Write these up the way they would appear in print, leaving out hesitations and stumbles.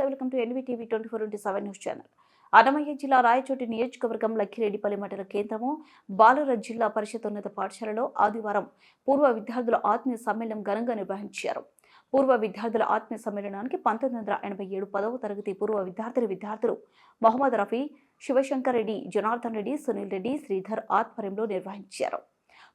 Welcome to NVTV 24/7 news channel. Annamayya జిల్లా రాయచోటి నియోజకవర్గం లక్కిరెడ్డిపల్లి మండల కేంద్రము బాలుర జిల్లా పరిషత్ ఉన్నత పాఠశాలలో ఆదివారం పూర్వ విద్యార్థుల ఆత్మీయ సమ్మేళనం ఘనంగా నిర్వహించారు. పూర్వ విద్యార్థుల ఆత్మీయ సమ్మేళనానికి 1987 10వ తరగతి పూర్వ విద్యార్థులు మొహమ్మద్ రఫీ, శివశంకర్ రెడ్డి, జనార్దన్ రెడ్డి, సునీల్ రెడ్డి, శ్రీధర్ ఆధ్వర్యంలో నిర్వహించారు.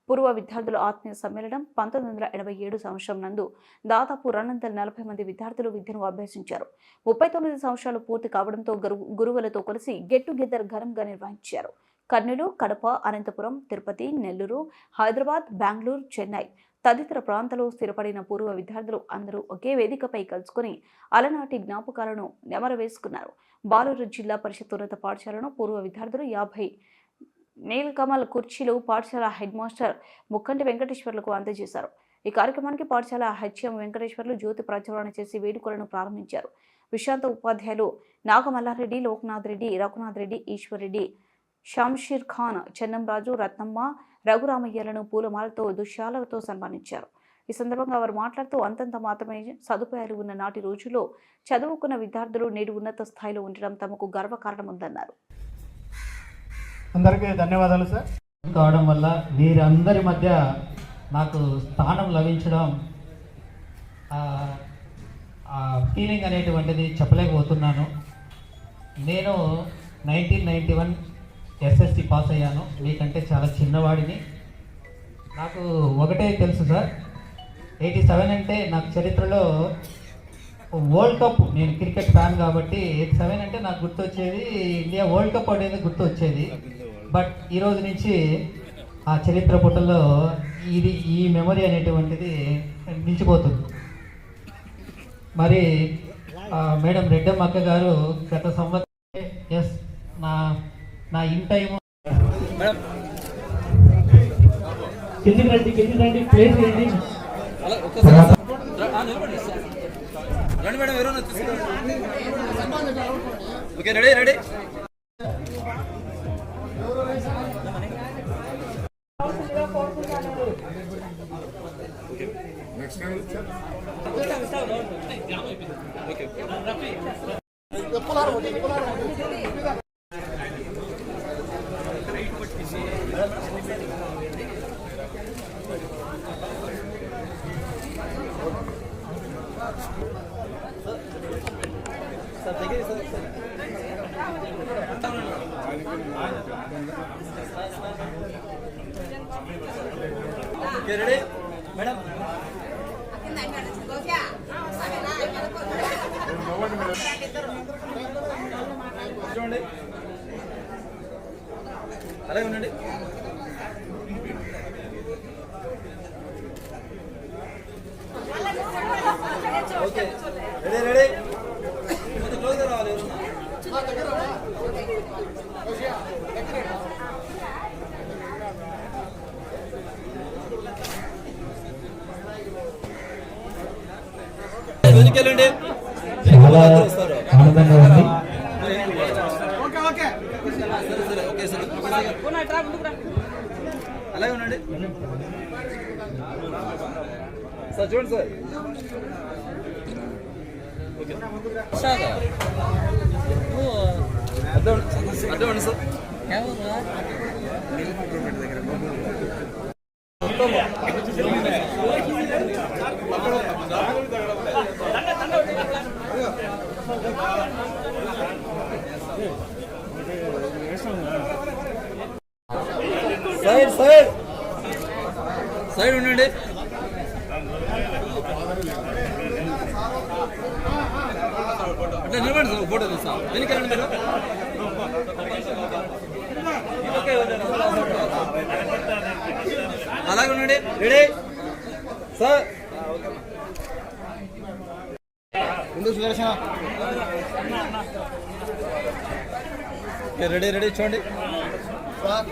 పూర్వ విద్యార్థుల ఆత్మీయ సమ్మేళనం 1987 సంవత్సరం నందు దాదాపు 240 మంది విద్యార్థులు విద్యను అభ్యసించారు. 39 సంవత్సరాలు పూర్తి కావడంతో గురువులతో కలిసి గెట్ టుగెదర్ ఘనంగా నిర్వహించారు. కర్నూలు, కడప, అనంతపురం, తిరుపతి, నెల్లూరు, హైదరాబాద్, బెంగళూరు, చెన్నై తదితర ప్రాంతాల్లో స్థిరపడిన పూర్వ విద్యార్థులు అందరూ ఒకే వేదికపై కలుసుకుని అలనాటి జ్ఞాపకాలను నెమరవేసుకున్నారు. బాలూరు జిల్లా పరిషత్ ఉన్నత పాఠశాలను పూర్వ విద్యార్థులు 50 నీలకమల్ కుర్చీలు పాఠశాల హెడ్ మాస్టర్ ముక్కంటి వెంకటేశ్వర్లకు అందజేశారు. ఈ కార్యక్రమానికి పాఠశాల హెచ్ఎం వెంకటేశ్వర్లు జ్యోతి ప్రజ్వలన చేసి వేడుకలను ప్రారంభించారు. విశ్రాంత ఉపాధ్యాయులు నాగమల్లారెడ్డి, లోక్నాథ్ రెడ్డి, రఘునాథ్ రెడ్డి, ఈశ్వర్ రెడ్డి, షంషీర్ ఖాన్, చెన్నంరాజు, రత్నమ్మ, రఘురామయ్యలను పూలమాలతో దుశ్యాలతో సన్మానించారు. ఈ సందర్భంగా వారు మాట్లాడుతూ అంతంత మాత్రమే సదుపాయాలు ఉన్న నాటి రోజుల్లో చదువుకున్న విద్యార్థులు నేడు ఉన్నత స్థాయిలో ఉండడం తమకు గర్వకారణముందన్నారు. అందరికీ ధన్యవాదాలు సార్. కావడం వల్ల వీరందరి మధ్య నాకు స్థానం లభించడం ఫీలింగ్ అనేటువంటిది చెప్పలేకపోతున్నాను. నేను 1991 ఎస్ఎస్సి పాస్ అయ్యాను. మీకంటే చాలా చిన్నవాడిని. నాకు ఒకటే తెలుసు సార్, 87 అంటే నాకు చరిత్రలో వరల్డ్ కప్, నేను క్రికెట్ ఫ్యాన్ కాబట్టి 87 అంటే నాకు గుర్తొచ్చేది ఇండియా వరల్డ్ కప్ అనేది గుర్తొచ్చేది. బట్ ఈరోజు నుంచి ఆ చరిత్ర పుటల్లో ఈ మెమరీ అనేటువంటిది నిలిచిపోతుంది. మరి మేడం రెడ్డమ్మ అక్క గారు గత సంవత్సరం ఎస్ నా ఇన్ టైము కిందికి రండి ప్లేస్ రండి మేడం ఎవరైనా ఓకే రెడీ రెడీ మేడం చూడండి అలాగే ఉండండి. ఓకే రెడీ క్లోజ్ రావాలి. వెళ్ళండి. చాలా ఆనందంగా ఉంది. అలాగే ఉండండి సార్. చూడండి సార్ అర్థమండి సార్. సైడ్ ఉండండి. అట్లా నిలబడి సార్, ఫోటో తీస్తా. వెనక రండి మీరు. అలాగే ఉండండి. Ready sir. రెడీ చూడండి. సార్